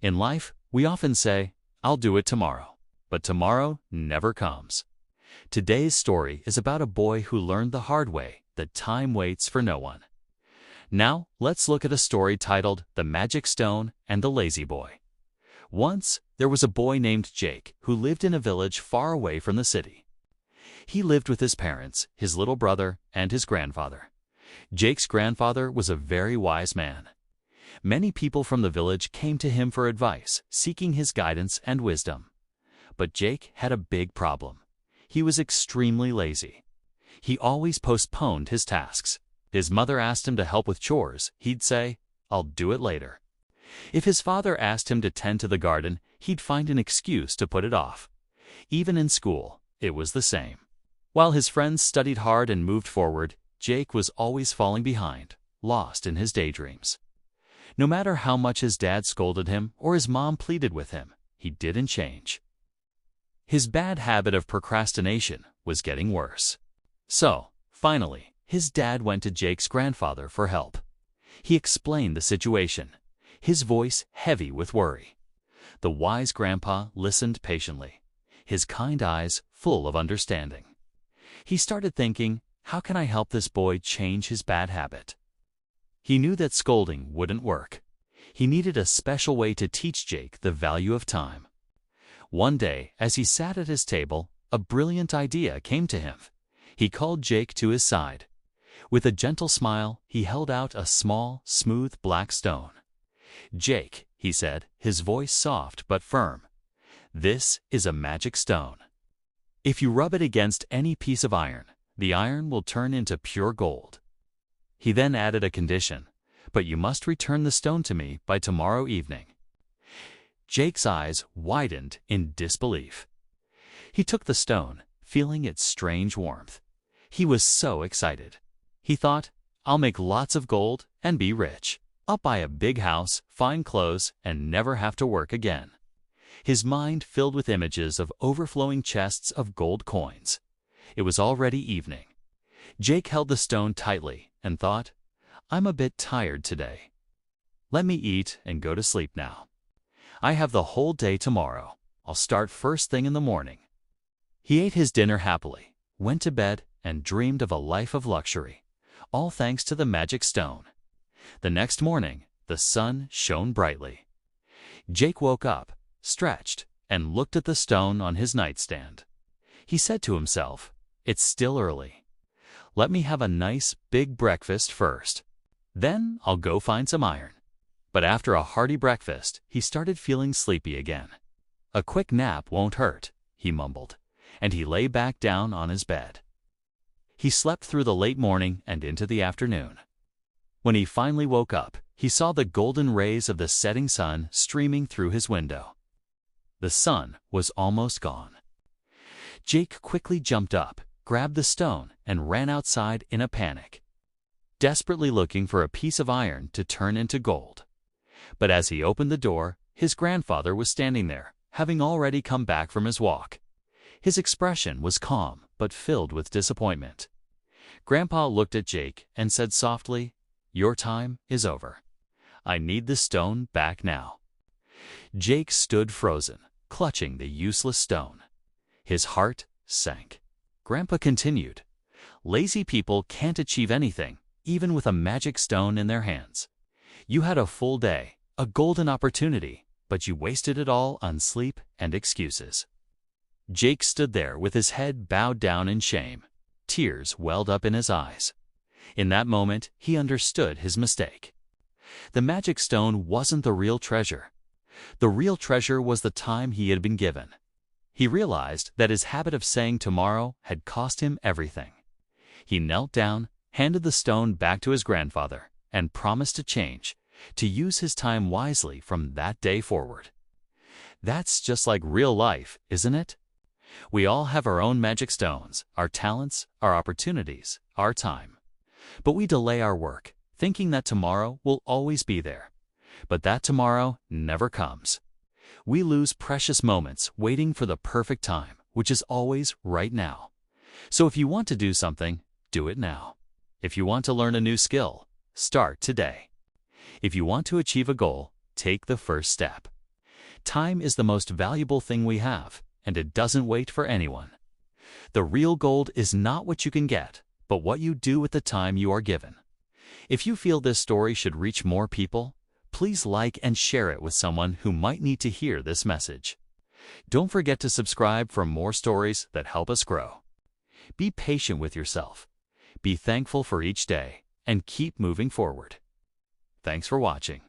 In life, we often say, "I'll do it tomorrow," but tomorrow never comes. Today's story is about a boy who learned the hard way that time waits for no one. Now, let's look at a story titled The Magic Stone and the Lazy Boy. Once, there was a boy named Jake who lived in a village far away from the city. He lived with his parents, his little brother, and his grandfather. Jake's grandfather was a very wise man. Many people from the village came to him for advice, seeking his guidance and wisdom. But Jake had a big problem. He was extremely lazy. He always postponed his tasks. His mother asked him to help with chores. He'd say, "I'll do it later." If his father asked him to tend to the garden, he'd find an excuse to put it off. Even in school, it was the same. While his friends studied hard and moved forward, Jake was always falling behind, lost in his daydreams. No matter how much his dad scolded him or his mom pleaded with him, he didn't change. His bad habit of procrastination was getting worse. So, finally, his dad went to Jake's grandfather for help. He explained the situation, his voice heavy with worry. The wise grandpa listened patiently, his kind eyes full of understanding. He started thinking, how can I help this boy change his bad habit? He knew that scolding wouldn't work. He needed a special way to teach Jake the value of time. One day, as he sat at his table, a brilliant idea came to him. He called Jake to his side. With a gentle smile, he held out a small, smooth black stone. "Jake," he said, his voice soft but firm, "this is a magic stone. If you rub it against any piece of iron, the iron will turn into pure gold." He then added a condition, "But you must return the stone to me by tomorrow evening." Jake's eyes widened in disbelief. He took the stone, feeling its strange warmth. He was so excited. He thought, "I'll make lots of gold and be rich. I'll buy a big house, fine clothes, and never have to work again." His mind filled with images of overflowing chests of gold coins. It was already evening. Jake held the stone tightly and thought, "I'm a bit tired today. Let me eat and go to sleep now. I have the whole day tomorrow. I'll start first thing in the morning." He ate his dinner happily, went to bed, and dreamed of a life of luxury, all thanks to the magic stone. The next morning, the sun shone brightly. Jake woke up, stretched, and looked at the stone on his nightstand. He said to himself, "It's still early. Let me have a nice, big breakfast first. Then I'll go find some iron." But after a hearty breakfast, he started feeling sleepy again. "A quick nap won't hurt," he mumbled, and he lay back down on his bed. He slept through the late morning and into the afternoon. When he finally woke up, he saw the golden rays of the setting sun streaming through his window. The sun was almost gone. Jake quickly jumped up, grabbed the stone, and ran outside in a panic, desperately looking for a piece of iron to turn into gold. But as he opened the door, his grandfather was standing there, having already come back from his walk. His expression was calm, but filled with disappointment. Grandpa looked at Jake and said softly, "Your time is over. I need the stone back now." Jake stood frozen, clutching the useless stone. His heart sank. Grandpa continued, "Lazy people can't achieve anything, even with a magic stone in their hands. You had a full day, a golden opportunity, but you wasted it all on sleep and excuses." Jake stood there with his head bowed down in shame. Tears welled up in his eyes. In that moment, he understood his mistake. The magic stone wasn't the real treasure. The real treasure was the time he had been given. He realized that his habit of saying tomorrow had cost him everything. He knelt down, handed the stone back to his grandfather, and promised to change, to use his time wisely from that day forward. That's just like real life, isn't it? We all have our own magic stones, our talents, our opportunities, our time. But we delay our work, thinking that tomorrow will always be there. But that tomorrow never comes. We lose precious moments waiting for the perfect time, which is always right now. So if you want to do something, do it now. If you want to learn a new skill, start today. If you want to achieve a goal, take the first step. Time is the most valuable thing we have, and it doesn't wait for anyone. The real gold is not what you can get, but what you do with the time you are given. If you feel this story should reach more people, please like and share it with someone who might need to hear this message. Don't forget to subscribe for more stories that help us grow. Be patient with yourself. Be thankful for each day, and keep moving forward. Thanks for watching.